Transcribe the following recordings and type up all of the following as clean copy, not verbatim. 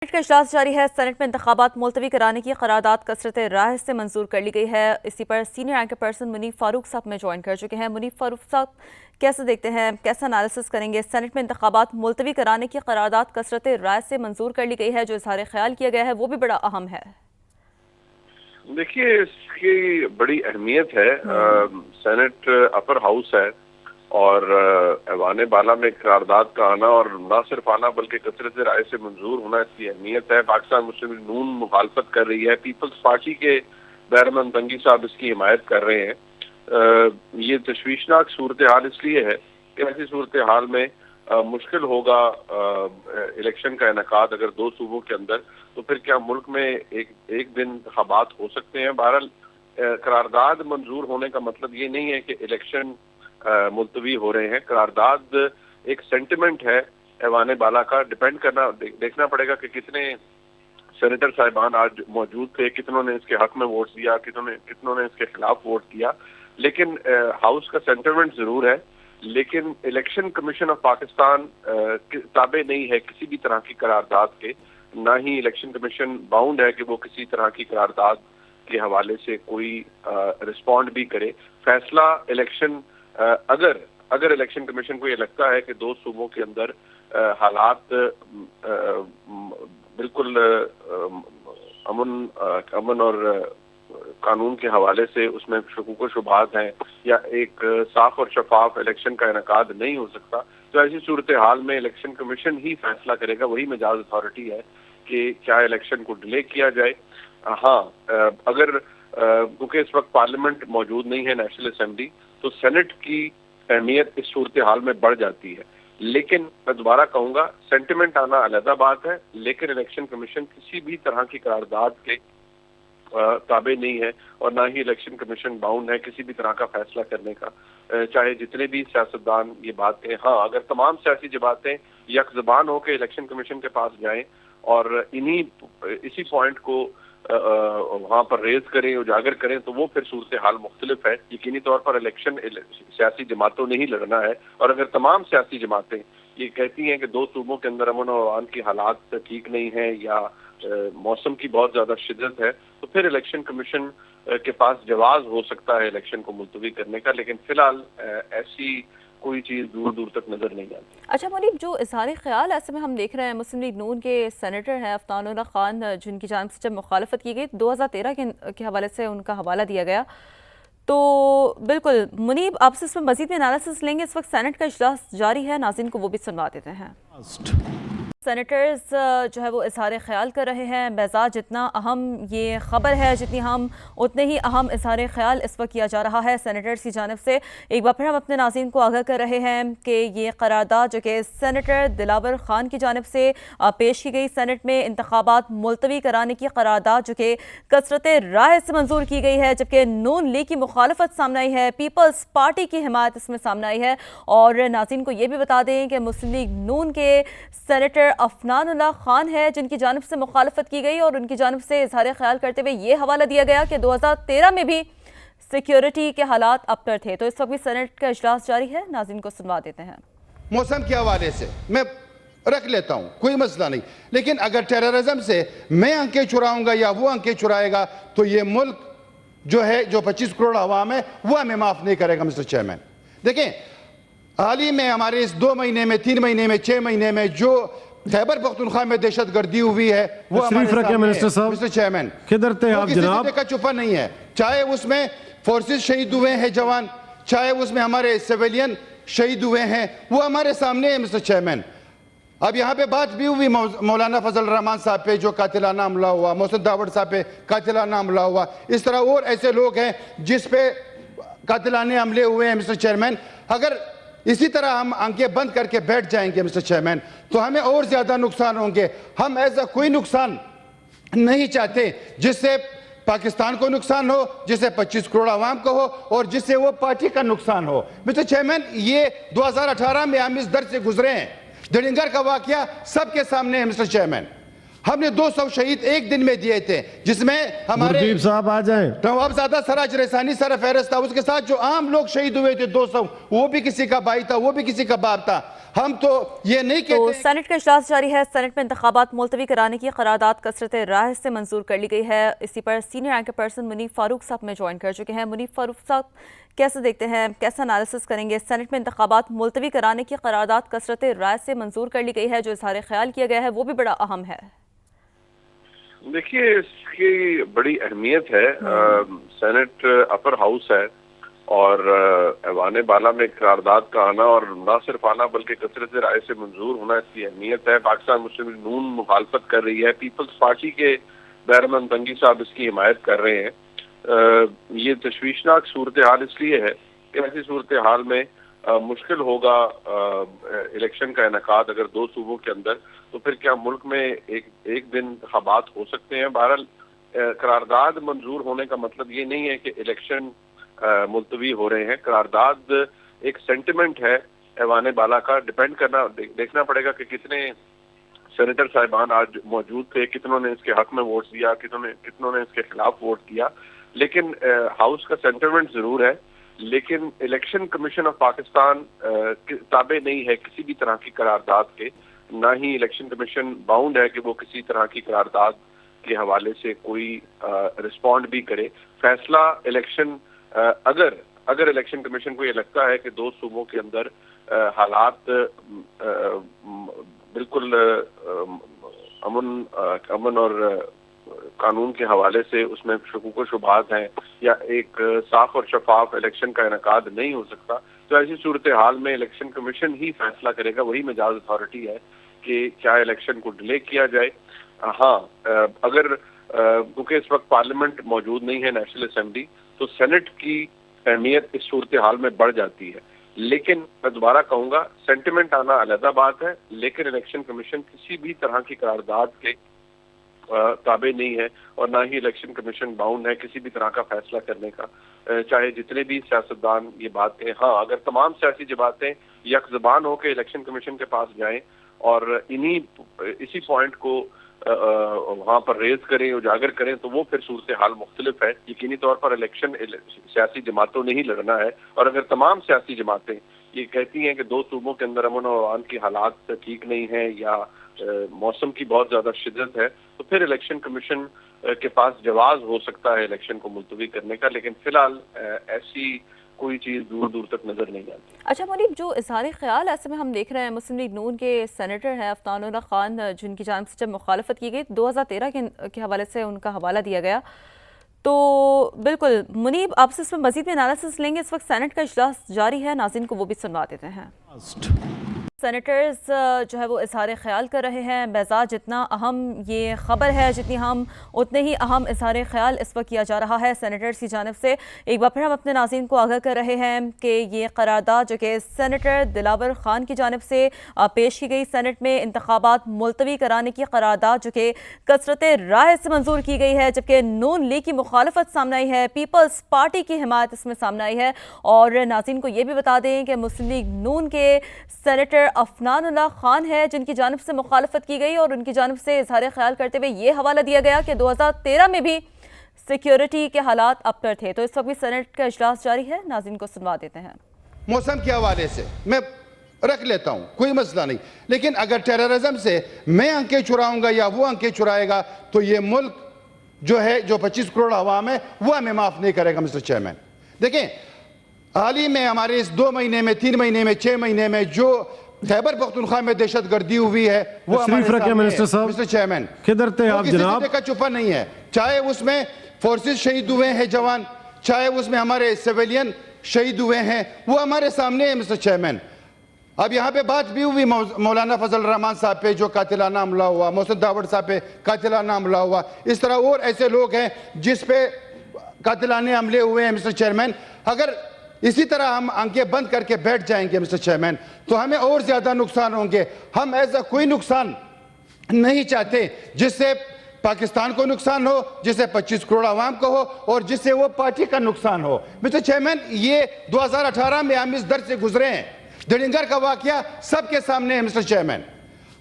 Senate का इजलास जारी है। सेनेट में इंतखाबात मुलतवी कराने की करारदाद कसरत राय से मंजूर कर ली गई है। इसी पर senior anchor person Munif Farooq साहब में ज्वाइन कर चुके हैं। मुनीफ फारूक साहब, कैसे देखते हैं, कैसा एनालिसिस करेंगे? सेनेट में इंतखाबात मुलतवी कराने की करारदाद कसरत राय से मंजूर कर ली गई है, जो इजहार ख्याल किया गया है वो भी बड़ा अहम है। देखिए, इसकी बड़ी अहमियत है। सेनेट अपर हाउस है और ऐवान बाला में करारदाद का आना, और न सिर्फ आना बल्कि कसरत राय से मंजूर होना, इसकी अहमियत है। पाकिस्तान मुस्लिम लीग नून मुखालफत कर रही है, पीपल्स पार्टी के बैरमन तंगी साहब इसकी हिमायत कर रहे हैं। ये तशवीशनाक सूरत हाल इसलिए है कि ऐसी सूरत हाल में मुश्किल होगा इलेक्शन का इनेकाद अगर दो सूबों के अंदर, तो फिर क्या मुल्क में एक दिन इंतखाबात हो सकते हैं? बहरहाल करारदाद मंजूर होने का मतलब ये नहीं है कि इलेक्शन मुलतवी हो रहे हैं। करारदाद एक सेंटिमेंट है ऐवान बाला का। डिपेंड करना देखना पड़ेगा कि कितने सेनेटर साहिबान आज मौजूद थे, कितनों ने इसके हक में वोट दिया, कितनों ने इसके खिलाफ वोट किया। लेकिन हाउस का सेंटिमेंट जरूर है, लेकिन इलेक्शन कमीशन ऑफ पाकिस्तान ताबे नहीं है किसी भी तरह की करारदाद के। ना ही इलेक्शन कमीशन बाउंड है कि वो किसी तरह की करारदाद के हवाले से कोई रिस्पॉन्ड भी करे। फैसला इलेक्शन अगर इलेक्शन कमीशन को ये लगता है कि दो सूबों के अंदर हालात बिल्कुल अमन और कानून के हवाले से उसमें शकूक शुबहात हैं या एक साफ और शफाफ इलेक्शन का इनेकाद नहीं हो सकता, तो ऐसी सूरत हाल में इलेक्शन कमीशन ही फैसला करेगा। वही मेजाज अथॉरिटी है कि क्या इलेक्शन को डिले किया जाए। हाँ, अगर क्योंकि इस वक्त पार्लियामेंट मौजूद नहीं है, नेशनल असेंबली, तो सेनेट की अहमियत इस सूरत हाल में बढ़ जाती है। लेकिन मैं दोबारा कहूंगा, सेंटिमेंट आना अलग बात है, लेकिन इलेक्शन कमीशन किसी भी तरह की करारदाद के ताबे नहीं है और ना ही इलेक्शन कमीशन बाउंड है किसी भी तरह का फैसला करने का, चाहे जितने भी सियासतदान ये बात कहें। हाँ, अगर तमाम सियासी जमातें यकजुबान होकर इलेक्शन कमीशन के पास जाएं और इसी पॉइंट को वहां पर रेज करें, उजागर करें, तो वो फिर सूरत हाल मुख्तलिफ है। यकीनी तौर पर इलेक्शन सियासी जमातों ने ही लड़ना है, और अगर तमाम सियासी जमातें ये कहती हैं कि दो सूबों के अंदर अमन और अमान की हालात ठीक नहीं है या मौसम की बहुत ज्यादा शिद्दत है, तो फिर इलेक्शन कमीशन के पास जवाज हो सकता है इलेक्शन को मुलतवी करने का। लेकिन फिलहाल ऐसी कोई चीज़ दूर दूर तक नजर नहीं आती। अच्छा मुनीब, जो इजहार ख्याल ऐसे में हम देख रहे हैं, मुस्लिम लीग नून के सेनेटर हैं अफनानुल्लाह खान, जिनकी जानिब से जब मुखालफत की गई 2013 के हवाले से उनका हवाला दिया गया, तो बिल्कुल मुनीब आपसे इसमें मजीद में एनालिसिस लेंगे। इस वक्त सेनेट का इजलास जारी है, नाज़रीन को वो भी सुनवा देते हैं। सेनेटर्स जो है वो इजहार ख्याल कर रहे हैं। बेजाज जितना अहम ये ख़बर है, जितनी हम उतने ही अहम इजहार ख्याल इस वक्त किया जा रहा है सेनेटर्स की जानिब से। एक बार फिर हम अपने नाज़रीन को आगाह कर रहे हैं कि ये करारदाद जो कि सेनेटर दिलावर खान की जानिब से पेश की गई, सेनेट में इंतखाबात मुलतवी कराने की करारदाद जो कि कसरत राय से मंजूर की गई है, जबकि नून लीग की मुखालफत सामने आई है, पीपल्स पार्टी की हिमायत इसमें सामने आई है। और नाज़रीन को ये भी बता दें कि मुस्लिम लीग नून के सेनेटर अफनानुल्लाह खान है जिनकी जानिब से मुखालफत की गई, और उनकी जानिब से इजहार ख्याल करते हुए ये हवाला दिया गया कि 2013 में भी सिक्योरिटी के हालात अबतर थे। तो इस वक्त भी सेनेट का इजलास जारी है, नाज़रीन को सुनवा देते हैं। मौसम के हवाले से मैं रख लेता हूं, कोई मसला नहीं, लेकिन अगर टेररिज्म से मैं अंकें चुराऊंगा या वो अंकें चुराएगा, तो ये मुल्क जो है, जो 25 करोड़ अवाम है, वो हमें माफ नहीं करेगा। मिस्टर चेयरमैन, देखें, हाल ही में हमारे इस 2 महीने में, 3 महीने में, 6 महीने में जो खैबर पख्तूनख्वा में दहशतगर्दी हुई है, वो मिनिस्टर साहब, मिस्टर चेयरमैन, किधर थे आप जनाब? का चुपा नहीं है। चाहे उसमें फोर्सेस शहीद हुए हैं जवान, चाहे उसमें हमारे सिविलियन शहीद हुए हैं, वो हमारे सामने है। मिस्टर चेयरमैन, अब यहाँ पे बात भी हुई मौलाना फजल रहमान साहब पे जो कातिलाना हमला हुआ, मोहसिन दावड़ साहब पे कातिलाना हमला हुआ, इस तरह और ऐसे लोग हैं जिस पे कातिलाने हमले हुए हैं। मिस्टर चेयरमैन, अगर इसी तरह हम आंखें बंद करके बैठ जाएंगे मिस्टर चेयरमैन, तो हमें और ज्यादा नुकसान होंगे। हम ऐसा कोई नुकसान नहीं चाहते जिससे पाकिस्तान को नुकसान हो, जिससे 25 करोड़ आवाम को हो, और जिससे वो पार्टी का नुकसान हो। मिस्टर चेयरमैन, ये 2018 में हम इस दर से गुजरे हैं। दरिंगर का वाकया सबके सामने है। मिस्टर चेयरमैन, हमने 200 शहीद एक दिन में दिए थे, जिसमें हमारे गुरदीप साहब आ जाएं। नवाबजादा सराज रैसानी सरफहरिस्त था, उसके साथ जो आम लोग शहीद हुए थे 200, वो भी किसी का भाई था, वो भी किसी का बाप था। हम तो ये नहीं तो कहते। सेनेट का इजलास जारी है। सेनेट में इंतखाबात मुलतवी कराने की करारदाद कसरत राय से मंजूर कर ली गई है। इसी पर senior anchor person Munif Farooq साहब में ज्वाइन कर चुके हैं। मुनीफ फारूक साहब, कैसे देखते हैं, कैसा एनालिसिस करेंगे? सेनेट में इंतखाबात मुलतवी कराने की करारदाद कसरत राय से मंजूर कर ली गई है, जो इजहार ख्याल किया गया है वो भी बड़ा अहम है। देखिए, इसकी बड़ी अहमियत है। सेनेट अपर हाउस है और ऐवान बाला में करारदाद का आना, और ना सिर्फ आना बल्कि कसरत राय से मंजूर होना, इसकी अहमियत है। पाकिस्तान मुस्लिम लीग नून मुखालफत कर रही है, पीपल्स पार्टी के बैरमन तंगी साहब इसकी हिमायत कर रहे हैं। ये तशवीशनाक सूरत हाल इसलिए है कि ऐसी सूरत हाल में मुश्किल होगा इलेक्शन का इनेकाद अगर दो सूबों के अंदर, तो फिर क्या मुल्क में एक दिन इंतखाबात हो सकते हैं? बहरहाल करारदाद मंजूर होने का मतलब ये नहीं है कि इलेक्शन मुलतवी हो रहे हैं। करारदाद एक सेंटिमेंट है ऐवान बाला का। डिपेंड करना देखना पड़ेगा कि कितने सेनेटर साहिबान आज मौजूद थे, कितनों ने इसके हक में वोट दिया, कितनों ने इसके खिलाफ वोट दिया। लेकिन हाउस का सेंटिमेंट जरूर है, लेकिन इलेक्शन कमीशन ऑफ पाकिस्तान ताबे नहीं है किसी भी तरह की करारदाद के। ना ही इलेक्शन कमीशन बाउंड है कि वो किसी तरह की करारदाद के हवाले से कोई रिस्पॉन्ड भी करे। फैसला इलेक्शन अगर इलेक्शन कमीशन को ये लगता है कि दो सूबों के अंदर हालात बिल्कुल अमन और कानून के हवाले से उसमें शकूक शुबहात हैं या एक साफ और शफाफ इलेक्शन का इनेकाद नहीं हो सकता, तो ऐसी सूरत हाल में इलेक्शन कमीशन ही फैसला करेगा। वही मेजाज अथॉरिटी है कि क्या इलेक्शन को डिले किया जाए। हाँ, अगर क्योंकि इस वक्त पार्लियामेंट मौजूद नहीं है, नेशनल असेंबली, तो सेनेट की अहमियत इस सूरत हाल में बढ़ जाती है। लेकिन मैं दोबारा कहूंगा, सेंटिमेंट आना अलग बात है, लेकिन इलेक्शन कमीशन किसी भी तरह की करारदाद के ताबे नहीं है और ना ही इलेक्शन कमीशन बाउंड है किसी भी तरह का फैसला करने का, चाहे जितने भी सियासतदान ये बातें। हाँ, अगर तमाम सियासी जमातें यकजुबान होकर इलेक्शन कमीशन के पास जाएं और इसी पॉइंट को वहाँ पर रेज करें, उजागर करें, तो वो फिर सूरत हाल मुख्तलिफ है। यकीनी तौर पर इलेक्शन सियासी जमातों ने ही लड़ना है, और अगर तमाम सियासी जमातें ये कहती हैं कि दो सूबों के अंदर अमन और अमान की हालात ठीक नहीं है या मौसम की बहुत ज्यादा शिद्दत है, तो फिर इलेक्शन कमीशन के पास जवाज हो सकता है इलेक्शन को मुलतवी करने का। लेकिन फिलहाल ऐसी कोई चीज़ दूर दूर तक नजर नहीं आती। अच्छा मुनीब, जो इजहार ख्याल ऐसे में हम देख रहे हैं, मुस्लिम लीग नून के सेनेटर हैं अफनानुल्लाह खान, जिनकी जानिब से जब मुखालफत की गई 2013 के हवाले से उनका हवाला दिया गया, तो बिल्कुल मुनीब आपसे इसमें मजीद में एनालिसिस लेंगे। इस वक्त सेनेट का इजलास जारी है, नाज़रीन को वो भी सुनवा देते हैं। सेनेटर्स जो है वो इजहार ख्याल कर रहे हैं। बेजा, जितना अहम ये ख़बर है, जितनी हम उतने ही अहम इजहार ख्याल इस वक्त किया जा रहा है सेनेटर्स की जानिब से। एक बार फिर हम अपने नाज़रीन को आगाह कर रहे हैं कि ये करारदाद जो कि सेनेटर दिलावर खान की जानिब से पेश की गई, सेनेट में इंतखाबात मुलतवी कराने की करारदाद जो कि कसरत राय से मंजूर की गई है, जबकि नून लीग की मुखालफत सामने आई है, पीपल्स पार्टी की हिमायत इसमें सामने आई है। और नाज़रीन को ये भी बता दें कि मुस्लिम लीग नून के सेनेटर अफनानुल्लाह खान है जिनकी जानिब से मुखालफत की गई और उनकी जानिब से इजहार ख्याल करते हुए ये हवाला दिया गया कि 2013 में भी सिक्योरिटी के हालात अबतर थे। तो इस वक्त भी सेनेट का इजलास जारी है, नाज़रीन को सुनवा देते हैं। मौसम के हवाले से मैं रख लेता हूं, कोई मसला नहीं, लेकिन अगर टेररिज्म से मैं अंके चुराऊंगा या वो अंके चुराएगा तो ये मुल्क जो है, जो 25 करोड़ अवाम है, वो हमें माफ नहीं करेगा। मिस्टर चेयरमैन, देखें हाल ही में हमारे इस 2 महीने में, 3 महीने में, 6 महीने में जो खैबर पख्तूनख्वा में दहशतगर्दी हुई है वो हमारे सामने। मिनिस्टर साहब, मिस्टर चेयरमैन, किधर थे आप जनाब? का छुपा नहीं है, चाहे उसमें फोर्सेस शहीद हुए हैं जवान, चाहे उसमें हमारे सिविलियन शहीद हुए हैं, वो हमारे सामने है। मिस्टर चेयरमैन, अब यहाँ पे बात भी हुई मौलाना फजल रहमान साहब पे जो कातिलाना हमला हुआ, मोहसिन दावड़ साहब पे कातिलाना हमला हुआ, इस तरह और ऐसे लोग हैं जिस पे कातिलाने हमले हुए हैं। मिस्टर चेयरमैन, अगर इसी तरह हम आंखें बंद करके बैठ जाएंगे मिस्टर चेयरमैन, तो हमें और ज्यादा नुकसान होंगे। हम ऐसा कोई नुकसान नहीं चाहते जिससे पाकिस्तान को नुकसान हो, जिससे 25 करोड़ आवाम को हो और जिससे वो पार्टी का नुकसान हो। मिस्टर चेयरमैन, ये 2018 में हम इस दर से गुजरे हैं। दरिंगर का वाकया सबके सामने है। मिस्टर चेयरमैन,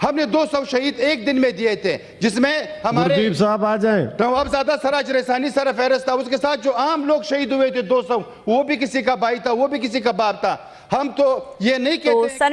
हमने 200 शहीद एक दिन में दिए थे, जिसमें हमारे गुरदीप साहब आ जाएं। नवाबजादा सराज रेसानी सरफहरिस्त था। उसके साथ जो आम लोग शहीद हुए थे 200, वो भी किसी का भाई था, वो भी किसी का बाप था। हम तो ये नहीं कहते।